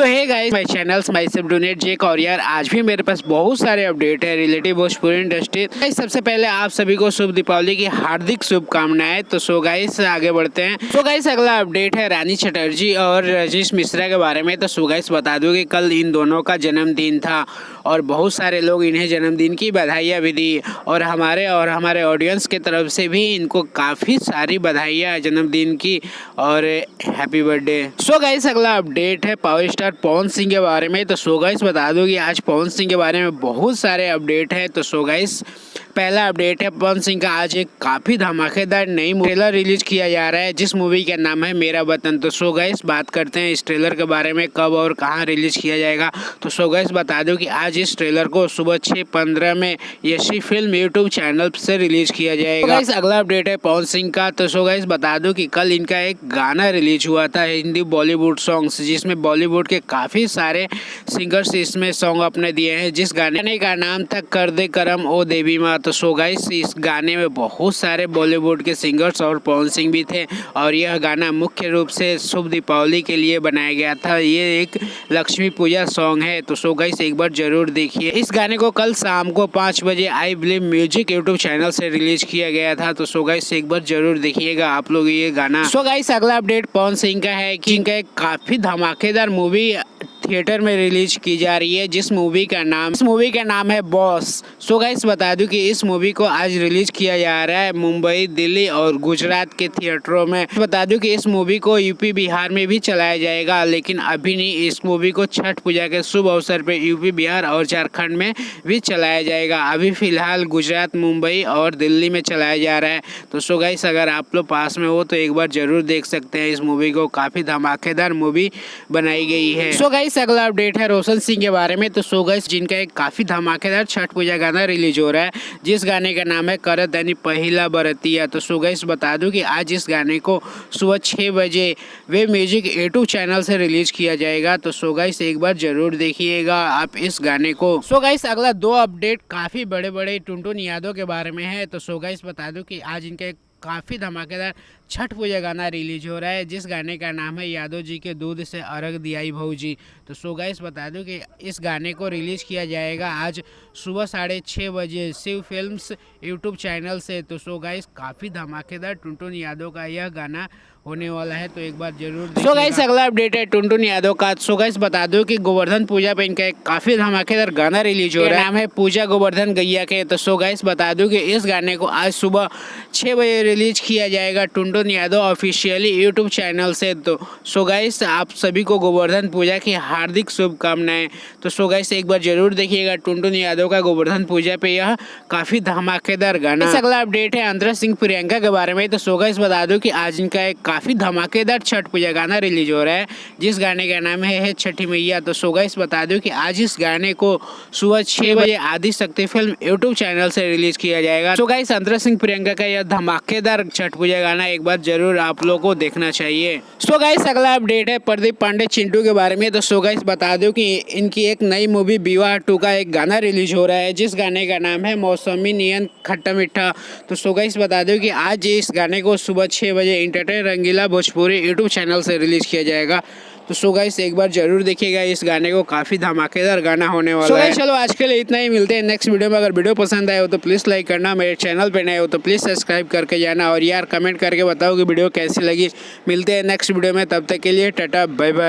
So hey guys, my channel my सब डोनेट Jake. और यार आज भी मेरे पास बहुत सारे अपडेट है रिलेटिव भोजपुरी इंडस्ट्री। गाइस सबसे पहले आप सभी को शुभ दीपावली की हार्दिक शुभकामनाएं। तो सो गाइस आगे बढ़ते हैं। सो गाइस अगला अपडेट है रानी चटर्जी और राजेश मिश्रा के बारे में। तो सो गाइस बता दूं कि कल इन दोनों का जन्मदिन था और बहुत सारे लोग इन्हें जन्मदिन की बधाइयाँ भी दी और हमारे ऑडियंस के तरफ से भी इनको काफ़ी सारी बधाइयाँ जन्मदिन की और हैप्पी बर्थडे। सो गाइस अगला अपडेट है पावर स्टार पवन सिंह के बारे में। तो सो गाइस बता दूं कि आज पवन सिंह के बारे में बहुत सारे अपडेट हैं। तो सो गाइस पहला अपडेट है पवन सिंह का आज एक काफ़ी धमाकेदार नई ट्रेलर रिलीज किया जा रहा है जिस मूवी का नाम है मेरा वतन। तो सो गाइस बात करते हैं इस ट्रेलर के बारे में, कब और कहां रिलीज किया जाएगा। तो सो गाइस बता दूं कि आज इस ट्रेलर को सुबह 6:15 में यशी फिल्म यूट्यूब चैनल से रिलीज किया जाएगा। तो गाइस अगला अपडेट है पवन सिंह का। तो सो गाइस बता दूं कि कल इनका एक गाना रिलीज हुआ था हिंदी बॉलीवुड सॉन्ग्स, जिसमें बॉलीवुड के काफ़ी सारे सिंगर्स इसमें सॉन्ग अपने दिए हैं, जिस गाने का नाम था कर दे करम ओ देवी माँ। तो सो गाइस इस गाने में बहुत सारे बॉलीवुड के सिंगर्स और पवन सिंह भी थे और यह गाना मुख्य रूप से शुभ दीपावली के लिए बनाया गया था। ये एक लक्ष्मी पूजा सॉन्ग है। तो सो गाइस एक बार जरूर देखिए। इस गाने को कल शाम को 5 बजे I believe music YouTube channel से रिलीज किया गया था। तो सो गाइस एक बार जरूर देखिएगा आप लोग ये गाना। सो गाइस अगला अपडेट पवन सिंह का है कि इनका एक काफी धमाकेदार मूवी थिएटर में रिलीज की जा रही है इस मूवी का नाम है बॉस। सो गाइस बता दूं कि इस मूवी को आज रिलीज किया जा रहा है मुंबई, दिल्ली और गुजरात के थिएटरों में। बता दूं कि इस मूवी को यूपी बिहार में भी चलाया जाएगा, लेकिन अभी नहीं। इस मूवी को छठ पूजा के शुभ अवसर पर यूपी बिहार और झारखंड में भी चलाया जाएगा। अभी फिलहाल गुजरात, मुंबई और दिल्ली में चलाया जा रहा है। तो सो गाइस अगर आप लोग पास में हो तो एक बार जरूर देख सकते हैं इस मूवी को, काफी धमाकेदार मूवी बनाई गई है। सो गाइस अगला अपडेट है रोशन सिंह के बारे में। तो सो गाइस जिनका एक काफी धमाकेदार छठ पूजा गाना रिलीज हो रहा है जिस गाने का नाम है कर दैनी पहिला बरतिया। तो सो गाइस बता दूं कि आज इस गाने को सुबह 6 बजे वे म्यूजिक यूट्यूब चैनल से रिलीज किया जाएगा। तो सो गाइस एक बार जरूर देखिएगा आप इस गाने को। सो गाइस अगला 2 अपडेट काफी बड़े बड़े टुनटुन यादव के बारे में है। तो सो गाइस बता दूं कि आज इनका एक काफ़ी धमाकेदार छठ पूजा गाना रिलीज हो रहा है जिस गाने का नाम है यादव जी के दूध से अर्घ दियाई भौजी। तो सो गाइस बता दूं कि इस गाने को रिलीज किया जाएगा आज सुबह 6:30 बजे शिव फिल्म्स यूट्यूब चैनल से। तो सो गाइस काफ़ी धमाकेदार टुनटुन यादव का यह गाना होने वाला है, तो एक बार जरूर देखिएगा। सो गाइस अगला अपडेट है टुनटुन यादव का। सो गाइस बता दूं कि गोवर्धन पूजा पे इनका एक काफ़ी धमाकेदार गाना रिलीज हो रहा है, नाम है पूजा गोवर्धन गैया के। तो सो गाइस बता दूं कि इस गाने को आज सुबह 6 बजे रिलीज किया जाएगा Tuntun Yadav officially YouTube channel से। तो सो गाइस आप सभी को गोवर्धन पूजा की हार्दिक शुभकामनाएं। तो सो गाइस एक बार जरूर देखिएगा टुनटुन यादव का गोवर्धन पूजा पे यह काफ़ी धमाकेदार गाना। अगला अपडेट है अंतरा सिंह प्रियंका के बारे में। तो सो गाइस बता दूं कि आज इनका एक काफ़ी धमाकेदार छठ पूजा गाना रिलीज हो रहा है जिस गाने का नाम है छठी मैया। तो सो गाइस बता दूं कि आज इस गाने को सुबह 6 बजे आदि शक्ति फिल्म यूट्यूब चैनल से रिलीज किया जाएगा। सो गाइस अंतरा सिंह प्रियंका का यह धमाकेदार छठ पूजा गाना एक बार जरूर आप लोगों को देखना चाहिए। सो गाइस अगला अपडेट है प्रदीप पांडे चिंटू के बारे में। तो सो गाइस बता दूं कि इनकी एक नई मूवी विवाह 2 का एक गाना रिलीज हो रहा है जिस गाने का नाम है मौसमी नियन खट्टा मीठा। तो सो गाइस बता दूं कि आज इस गाने को सुबह 6 बजे एंटरटेन रंगीला भोजपुरी यूट्यूब चैनल से रिलीज किया जाएगा। तो सो गाइस एक बार जरूर देखिएगा इस गाने को, काफी धमाकेदार गाना होने वाला है। चलो आज के लिए इतना ही, मिलते हैं नेक्स्ट वीडियो में। अगर वीडियो पसंद आए हो तो प्लीज लाइक करना, मेरे चैनल पे नए हो तो प्लीज सब्सक्राइब करके जाना और यार कमेंट करके बताओ कि वीडियो कैसी लगी। मिलते हैं नेक्स्ट वीडियो में, तब तक के लिए टाटा बाय बाय।